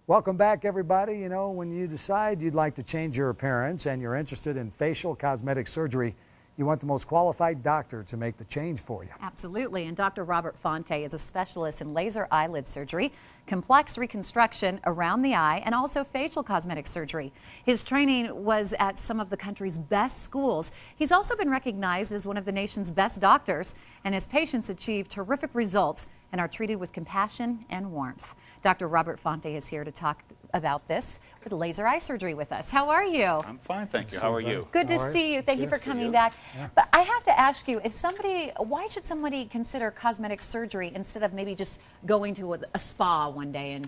Welcome back, everybody. You know, when you decide you'd like to change your appearance and you're interested in facial cosmetic surgery, you want the most qualified doctor to make the change for you. Absolutely, and Dr. Robert Fante is a specialist in laser eyelid surgery, complex reconstruction around the eye, and also facial cosmetic surgery. His training was at some of the country's best schools. He's also been recognized as one of the nation's best doctors, and his patients achieve terrific results and are treated with compassion and warmth. Dr. Robert Fante is here to talk about this with laser eye surgery with us. How are you? I'm fine, thank you. How are you? Good to see you. Thank you for coming back. But I have to ask you, why should somebody consider cosmetic surgery instead of maybe just going to a spa one day? And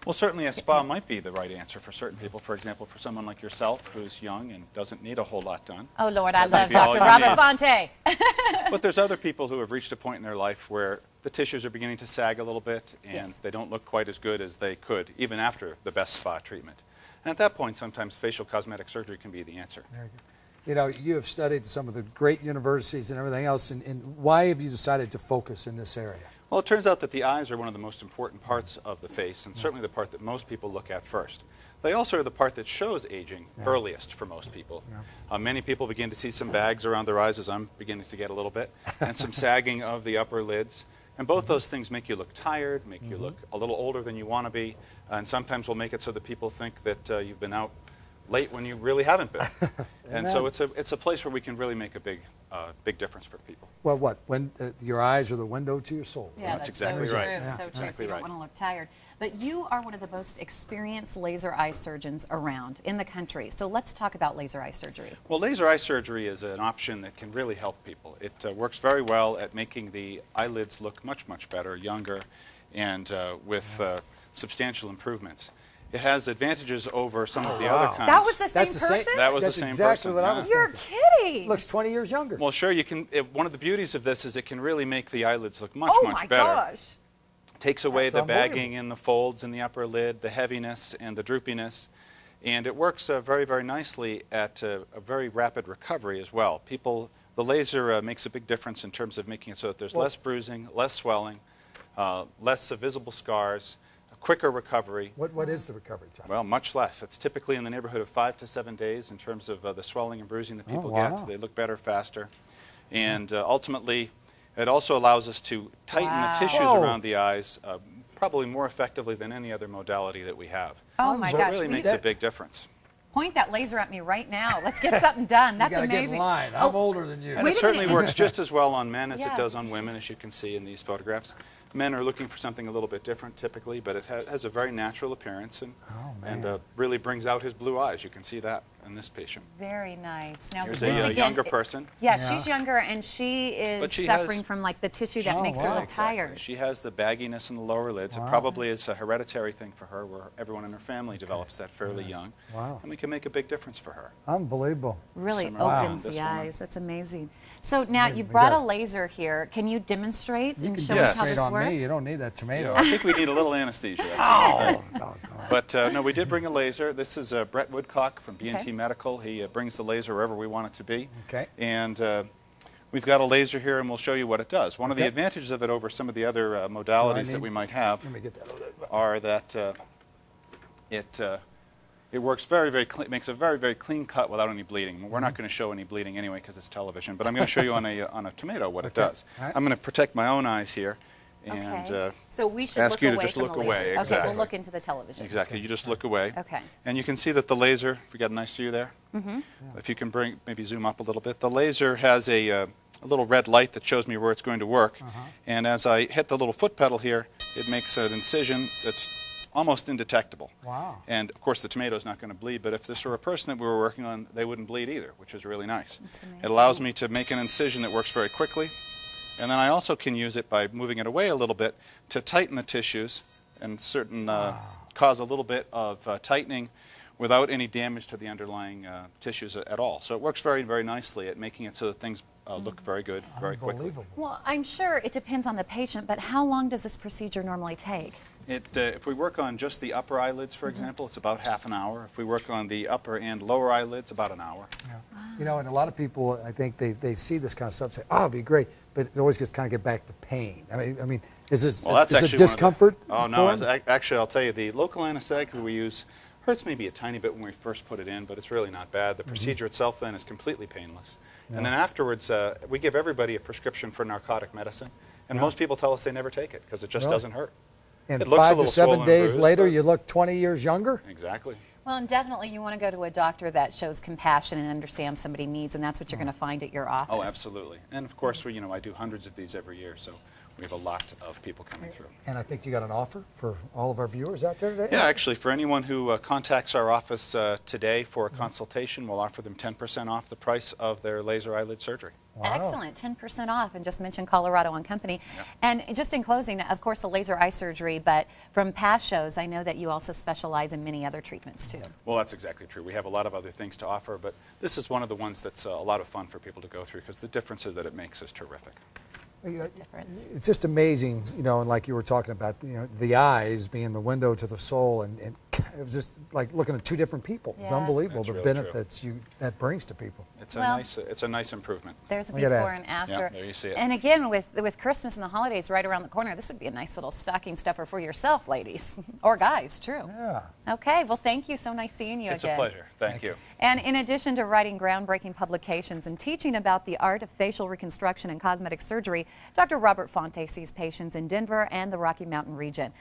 Well, certainly a spa might be the right answer for certain people. For example, for someone like yourself who's young and doesn't need a whole lot done. Oh, Lord, I That might love be all Dr. you Robert need. Fante. But there's other people who have reached a point in their life where the tissues are beginning to sag a little bit and Yes. they don't look quite as good as they could, even after the best spa treatment. And at that point, sometimes facial cosmetic surgery can be the answer. Very good. You know, you have studied some of the great universities and everything else, and why have you decided to focus in this area? Well, it turns out that the eyes are one of the most important parts of the face, and certainly the part that most people look at first. They also are the part that shows aging earliest for most people. Many people begin to see some bags around their eyes, as I'm beginning to get a little bit, and some sagging of the upper lids. And both those things make you look tired, make you look a little older than you want to be, and sometimes will make it so that people think that you've been out late when you really haven't been. And so it's a place where we can really make a big difference for people. Well, when your eyes are the window to your soul. Yeah, That's that's exactly so right. true. Yeah, So true. exactly So you don't right. want to look tired. But you are one of the most experienced laser eye surgeons around in the country. So let's talk about laser eye surgery. Well, laser eye surgery is an option that can really help people. It works very well at making the eyelids look much, much better, younger, and with substantial improvements. It has advantages over some of the other kinds. That was the same That's the same- person? That was That's the same exactly person. what I yeah. was You're thinking. kidding. Looks 20 years younger. Well, sure, you can. One of the beauties of this is it can really make the eyelids look much, oh much my better. gosh. Takes away That's the unbelievable. bagging in the folds in the upper lid, the heaviness and the droopiness. And it works very, very nicely at a very rapid recovery as well. The laser makes a big difference in terms of making it so that there's less bruising, less swelling, less visible scars, a quicker recovery. What is the recovery time? Well, much less. It's typically in the neighborhood of 5 to 7 days in terms of the swelling and bruising that people wow. get. They look better faster. And ultimately, it also allows us to tighten the tissues around the eyes probably more effectively than any other modality that we have. Oh my So gosh. it really We- makes a big difference. Point that laser at me right now. Let's get something done. That's you gotta amazing. get in line. I'm older than you. And Wait it a certainly minute. works just as well on men as Yeah. it does on women, as you can see in these photographs. Men are looking for something a little bit different typically, but it has a very natural appearance and really brings out his blue eyes. You can see that in this patient. Very nice. Now, Here's this a again, younger person. Yeah, Yeah. she's younger, and she is But she suffering has- from like the tissue that Oh, makes her wow. look Exactly. tired. She has the bagginess in the lower lids. Wow. It probably is a hereditary thing for her where everyone in her family develops that fairly young. Wow. And we can make a big difference for her. Unbelievable. Really Similar opens to this the one. eyes. That's amazing. So now you We brought got- a laser here. Can you demonstrate and can show Yes. us how demonstrate this on works? me. You don't need that tomato. I think we need a little anesthesia. That's the only thing. doggone. But no, we did bring a laser. This is Brett Woodcock from B&T Okay. Medical. He brings the laser wherever we want it to be. Okay. And we've got a laser here, and we'll show you what it does. One of the Okay. advantages of it over some of the other modalities that we might have Let me get that a little bit. are that it works very, very clean, makes a very, very clean cut without any bleeding. We're not going to show any bleeding anyway because it's television, but I'm going to show you on a tomato what it does. All right. I'm going to protect my own eyes here, and Okay. So we should ask look you to away just from look the away, laser. Okay, exactly. we'll look into the television. exactly, you just look away. Okay. And you can see that the laser, if we got a nice view there, if you can maybe zoom up a little bit, the laser has a little red light that shows me where it's going to work. And as I hit the little foot pedal here, it makes an incision that's almost indetectable. Wow. And of course the tomato is not going to bleed, but if this were a person that we were working on, they wouldn't bleed either, which is really nice. It allows me to make an incision that works very quickly. And then I also can use it by moving it away a little bit to tighten the tissues and cause a little bit of tightening without any damage to the underlying tissues at all. So it works very, very nicely at making it so that things look very good very quickly. Unbelievable. Well, I'm sure it depends on the patient, but how long does this procedure normally take? If we work on just the upper eyelids, for example, it's about half an hour. If we work on the upper and lower eyelids, about an hour. Yeah. You know, and a lot of people, I think they see this kind of stuff and say, oh, it'd be great, but it always just kind of get back to pain. I mean, Is it, Well, that's is it actually discomfort? Oh, no. Actually, I'll tell you, the local anesthetic that we use hurts maybe a tiny bit when we first put it in, but it's really not bad. The procedure itself then is completely painless. And then afterwards, we give everybody a prescription for narcotic medicine. And most people tell us they never take it because it just doesn't hurt. And It looks a 5 to little 7 swollen days and bruised, later, but- you look 20 years younger? Exactly. Well, and definitely you want to go to a doctor that shows compassion and understands somebody's needs, and that's what you're going to find at your office. Oh, absolutely. And of course, I do hundreds of these every year, so we have a lot of people coming through. And I think you got an offer for all of our viewers out there today? Yeah, actually, for anyone who contacts our office today for a consultation, we'll offer them 10% off the price of their laser eyelid surgery. Wow. Excellent, 10% off, and just mention Colorado and Company. Yeah. And just in closing, of course, the laser eye surgery, but from past shows, I know that you also specialize in many other treatments too. Well, that's exactly true. We have a lot of other things to offer, but this is one of the ones that's a lot of fun for people to go through because the differences that it makes is terrific. It's just amazing, and like you were talking about, the eyes being the window to the soul, and it was just like looking at two different people. It's Yeah. unbelievable That's the really true. benefits that brings to people. It's Well- a nice improvement. There's a Look at that. before and after. Yeah, there you see it. And again, with Christmas and the holidays right around the corner, this would be a nice little stocking stuffer for yourself, ladies. Or guys, true. Yeah. Okay, well, thank you. So nice seeing you It's again. a pleasure. Thank you. And in addition to writing groundbreaking publications and teaching about the art of facial reconstruction and cosmetic surgery, Dr. Robert Fante sees patients in Denver and the Rocky Mountain region.